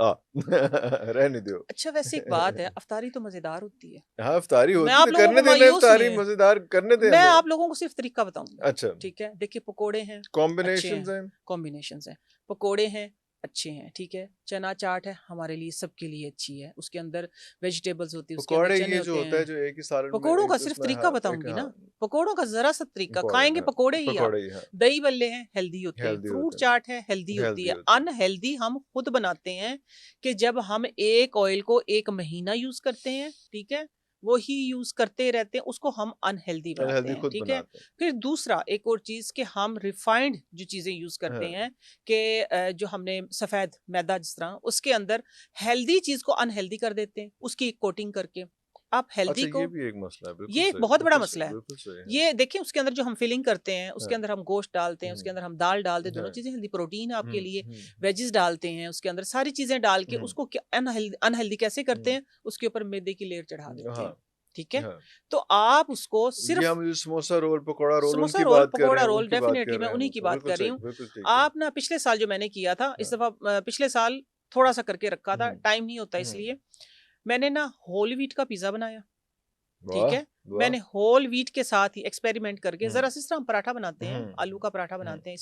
रहने दो। अच्छा वैसे एक बात है, अफ्तारी तो मजेदार होती है। हाँ इफ्तारी मैं होती आप है, लोगों करने को देना मायूस इफ्तारी नहीं है, मजेदार करने दे मैं हमें। आप लोगों को सिर्फ तरीका बताऊंगा। अच्छा ठीक है, देखिए पकोड़े हैं, अच्छे कॉम्बिनेशंस हैं, हैं। कॉम्बिनेशंस हैं, पकोड़े हैं, अच्छे हैं, ठीक है। चना चाट है, हमारे लिए सबके लिए अच्छी है, उसके अंदर वेजिटेबल्स होती है, उसके अंदर पकौड़े चने ये जो होते होता है हैं। जो एक ही सालन में पकोड़ों का एक सिर्फ उसमें, तरीका हाँ एक, बताऊंगी हाँ ना, पकोड़ों का जरा सा तरीका, इम्पोर्टेंट, खाएंगे हाँ पकोड़े ही आप। पकौड़े ही, हाँ दही बल्ले हैं, हेल्दी होते हैं, हेल्दी फ्रूट होते चाट है, हेल्दी हैं, होती हेल्दी है। होते हैं। अनहेल्दी हम खुद बनाते हैं कि जब हम एक ऑयल को 1 महीना यूज करते हैं, ठीक है, वो ही यूज करते रहते हैं, उसको हम अनहेल्दी बनाते अनहेल्दी हैं, खुद ठीक है। बनाते फिर दूसरा एक और चीज कि हम रिफाइंड जो चीजें यूज हैं। करते हाँ, हैं कि जो हमने सफेद मैदा जिस तरह, उसके अंदर हेल्दी चीज को अनहेल्दी कर देते हैं, उसकी एक कोटिंग करके। आप हेल्दी अच्छा को, ये भी एक मसला है, बिल्कुल ये एक सही, बहुत बड़ा बिल्कुल सही, मसला है। बिल्कुल सही है। ये देखिए उसके अंदर जो हम फिलिंग करते हैं, उसके हाँ, अंदर हम गोश्त डालते हैं, उसके हम्म, अंदर हम दाल डालते हैं, दोनों हाँ, चीजें हेल्दी, प्रोटीन है आपके लिए, हम्म, वेजिस डालते हैं, उसके अंदर सारी चीजें डाल के हम्म, उसको अनहेल्दी अनहेल्दी कैसे करते हम्म, हैं, उसके ऊपर मैदे की लेयर चढ़ा देते हैं, हाँ ठीक है। हाँ। तो आप उसको ये सिर्फ हम जो समोसा रोल पकौड़ा रोल समोसा उनकी रोल, बात कर रहे पकोड़ा हैं, रोल, उनकी बात डेफिनेटली कर मैं रहे हैं हम, उन्हीं की तो बात बिल्कुल कर रही सही, हूँ। बिल्कुल ठीक है। आप ना पिछले साल जो मैंने किया था, इस हाँ, दफा पिछले साल थोड़ा सा करके रखा था, हम्म, टाइम नहीं होता इसलिए मैंने ना होल व्हीट का पिज्जा बनाया, ठीक वाह है। वाह। मैंने होल व्हीट के साथ ही एक्सपेरिमेंट करके, हम्म जरा सा इस तरह हम पराठा बनाते हैं, हम्म आलू का पराठा हम्म बनाते हैं,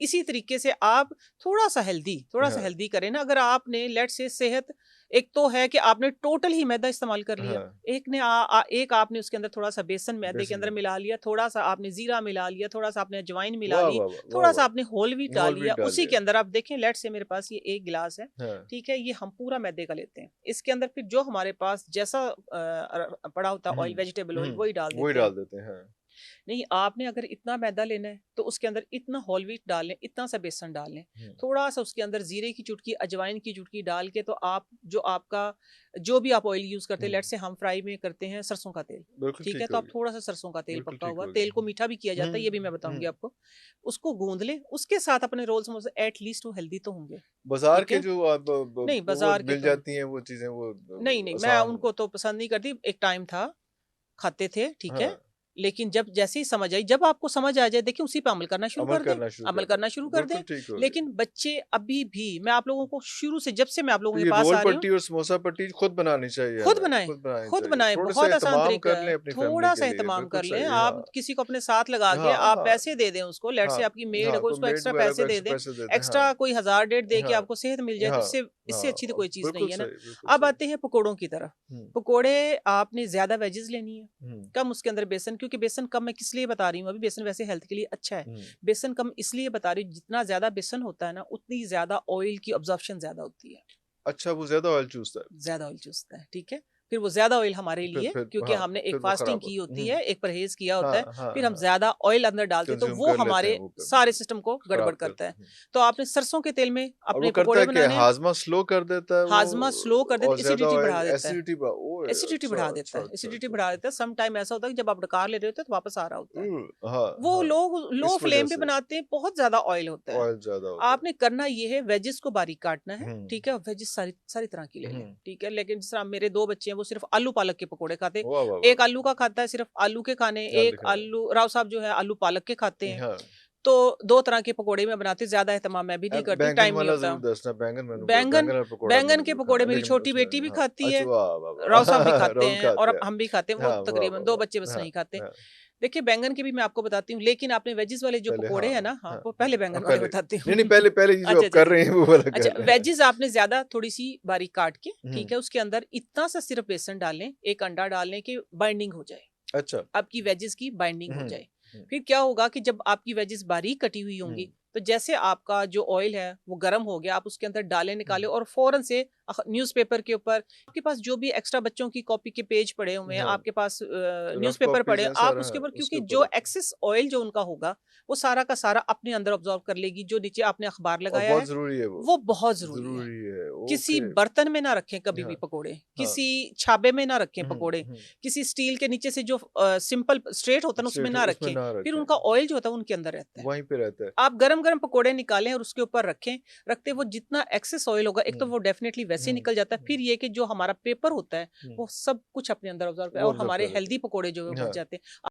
इसी तरीके से आप थोड़ा सा हाँ हेल्दी करें ना। अगर आपने लेट से सेहत, एक तो है कि आपने टोटल ही मैदा इस्तेमाल कर लिया, हाँ एक आपने उसके अंदर थोड़ा सा बेसन मैदे के बेसन अंदर में, मिला लिया, थोड़ा सा आपने जीरा मिला लिया, थोड़ा सा आपने अजवाइन मिला वाह ली, वाह वाह वाह थोड़ा सा आपने होल व्हीट वाह, डाल होल लिया, व्हीट डाल उसी लिया। के अंदर आप देखें, लेट से मेरे पास ये 1 गिलास है, हाँ ठीक है, ये हम पूरा मैदे का लेते हैं। इसके अंदर फिर जो हमारे पास जैसा पड़ा होता है ऑयल, वेजिटेबल ऑयल, वही डाल वही देते हैं। डाल देते हैं, हाँ। नहीं, आपने अगर इतना मैदा लेना है तो उसके अंदर इतना होल व्हीट डाल लें, इतना सा बेसन डाल लें, हम्म, थोड़ा सा उसके अंदर जीरे की चुटकी, अजवाइन की चुटकी डाल के, तो आप जो आपका जो भी आप ऑयल यूज करते हैं, लेट से हम फ्राई में करते हैं सरसों का तेल, बिल्कुल ठीक है, ठीक तो हो आप गया, थोड़ा सा सरसों का तेल, बिल्कुल पका ठीक हुआ हो तेल को गया। मीठा भी किया जाता है, ये भी मैं बताऊंगी हम्म। आपको। उसको गूंद लें, उसके साथ अपने रोल समोसे, एटलीस्ट वो हेल्दी तो होंगे, बाजार ठीक के है। जो आप नहीं वो बाजार के मिल तो जाती हैं वो चीजें, वो नहीं, नहीं मैं आसान। उनको तो पसंद नहीं करती, एक टाइम था खाते थे, ठीक है। हाँ लेकिन जब जैसे ही समझ आई, जब आपको समझ आ जाए, देखिए उसी पे अमल करना शुरू अमल कर दें, करना शुरू अमल कर दें, करना शुरू कर दें। बिल्कुल ठीक हो गया। लेकिन बच्चे अभी भी, मैं आप लोगों को शुरू से, जब से मैं आप तो लोगों के ये पास रोल आ रही हूँ, पट्टी और समोसा पट्टी खुद बनानी चाहिए, खुद हमें बनाएं, खुद बनानी खुद चाहिए, बनाएं, थोड़े सा बहुत आसान एहतमाम तरीका कर है, लें अपनी फैमिली थोड़ा के सा लिए, एहतमाम बिल्कुल कर लें, सही, हाँ आप किसी को अपने साथ लगा के हाँ आप हाँ पैसे दे दें उसको, लेट हाँ से आपकी मेड हाँ, को, कोई उसको मेड एक्स्ट्रा वगैरह को पैसे दे एक्स्ट्रा दें, पैसे दे दें, हाँ एक्स्ट्रा कोई 1000 1,500 दे के हाँ आपको सेहत मिल जाए, तो हाँ इससे इससे अच्छी तो हाँ, कोई चीज बिल्कुल नहीं है ना। सही, बिल्कुल अब सही। आते हैं पकोड़ों की तरफ। हम्म पकोड़े आपने ज्यादा वेजेस लेनी है, हम्म कम उसके अंदर बेसन, क्योंकि बेसन कम मैं किस लिए बता रही हूँ अभी, बेसन वैसे हेल्थ के लिए अच्छा है, हम्म। बेसन कम इसलिए बता रही हूँ, जितना ज्यादा बेसन होता है ना, उतनी ज्यादा ऑयल की ऑब्जॉर्प्शन ज्यादा होती है, अच्छा वो ज्यादा ऑयल चूसता है, ज्यादा ऑयल चूसता है, ठीक है। फिर वो ज्यादा ऑयल हमारे लिए, फिर क्योंकि हाँ हमने एक फिर वो फास्टिंग खराब की होता। होती है, एक परहेज किया हाँ होता है, हाँ फिर हम हाँ, ज्यादा ऑयल अंदर डालते हैं, तो कंज्यूम वो कर लेते हैं हमारे वो सारे सिस्टम को गड़बड़ खराब करता करते है। हैं। तो आपने सरसों के तेल में और वो अपने करता पकोड़े है कि बनाने हैं, हाजमा स्लो कर देता है वो, हाजमा स्लो कर देता और है, ज्यादा एसिडिटी बढ़ा ऑयल देता है, एसिडिटी बढ़ा, ओए एसिडिटी अच्छा बढ़ा देता अच्छा है, अच्छा एसिडिटी अच्छा बढ़ा अच्छा। देता है। सम टाइम ऐसा होता है कि जब आप डकार ले रहे होते हैं तो वापस आ रहा होता है। हाँ वो हाँ, लोग लो इस वजह फ्लेम पे से बनाते हैं, बहुत ज्यादा ऑयल होता है। ऑयल ज्यादा होता है। आपने करना ये है, वेजिस को बारीक काटना है, हम्म ठीक है, वेजिस सारी सारी तरह की ले लें, हम्म, ठीक है। लेकिन जिस तरह मेरे 2 बच्चे हैं, वो सिर्फ आलू पालक के पकोड़े खाते, वाह वाह वाह, एक आलू का खाता है, सिर्फ आलू के खाने, जल्द एक खाए, आलू राव साहब जो है आलू पालक के खाते हैं। हाँ। तो 2 तरह के पकोड़े मैं बनाती हूँ, ज्यादा एहतमाम मैं भी नहीं करती, बैंगन टाइम नहीं वाला होता। जरूर दसना, बैंगन मैंने बैंगन, बैंगन और पकौड़ा बैंगन मैंने के जरूर पकोड़े खाना, मेरी लेकिन छोटी उसमें बेटी भी हाँ खाती अच्छा है, वाह वाह राव साहब भी वाह खाते राहुल हैं, खाते और हैं, हम भी खाते हैं, वो हाँ वाह तकरीबन वाह 2 बच्चे वाह, बस हाँ नहीं खाते। हाँ देखिए बैंगन के भी मैं आपको बताती हूँ, लेकिन आपने वेजिस वाले जो पहले, पकोड़े हाँ हैं ना, हाँ हाँ वो पहले हाँ बैंगन वाले पहले बताती नहीं हूँ। नहीं, पहले पहले ये जो अच्छा आप अच्छा कर अच्छा रहे हैं वो वाला अच्छा, कर रहे हैं। वेजिस आपने ज्यादा थोड़ी सी बारीक काट के, ठीक हम्म, है, उसके अंदर इतना सा सिर्फ बेसन डालें, एक अंडा डालने की बाइंडिंग हो जाए, अच्छा आपकी वेजिस की बाइंडिंग हो जाए। हम्म फिर क्या होगा कि जब आपकी वेजिस बारीक कटी हुई होंगी, तो जैसे आपका जो ऑयल है वो गर्म हो गया, आप उसके अंदर डालें, निकाले, और फौरन से न्यूज़पेपर के ऊपर, आपके पास जो भी एक्स्ट्रा बच्चों की कॉपी के पेज पड़े हुए हैं, हाँ आपके पास रफ न्यूज़पेपर पड़े कॉपीज हैं, हैं आप सारा, उसके हाँ ऊपर, उसके क्योंकि ऊपर जो रखें, एक्सेस ऑयल जो उनका होगा, वो सारा का सारा अपने अंदर ऑब्जॉर्व कर लेगी, जो नीचे आपने अखबार और लगाया बहुत है, जरूरी है वो बहुत जरूरी है। जरूरी है, किसी ओके। बर्तन में ना रखें कभी भी हाँ पकोड़े, हाँ किसी छाबे में ना रखें हम्म पकोड़े, हम्म किसी स्टील के नीचे से जो सिंपल स्ट्रेट होता है ना, उसमें स्ट्रेट ना उसमें रखें, ना फिर रखें, उनका ऑयल जो होता है उनके अंदर रहता है। वहीं पे रहता है। आप गरम गरम पकोड़े निकालें और उसके ऊपर रखें, रखते वो जितना एक्सेस ऑयल होगा, एक तो हम्म वो डेफिनेटली वैसे ही निकल जाता है, फिर ये कि जो हमारा पेपर होता है हम्म, वो सब कुछ अपने अंदर ऑब्जर्व करे, वो और ऑब्जर्व हमारे कर लेते हेल्दी पकोड़े जो है वो हैं, बच हाँ। जाते हैं।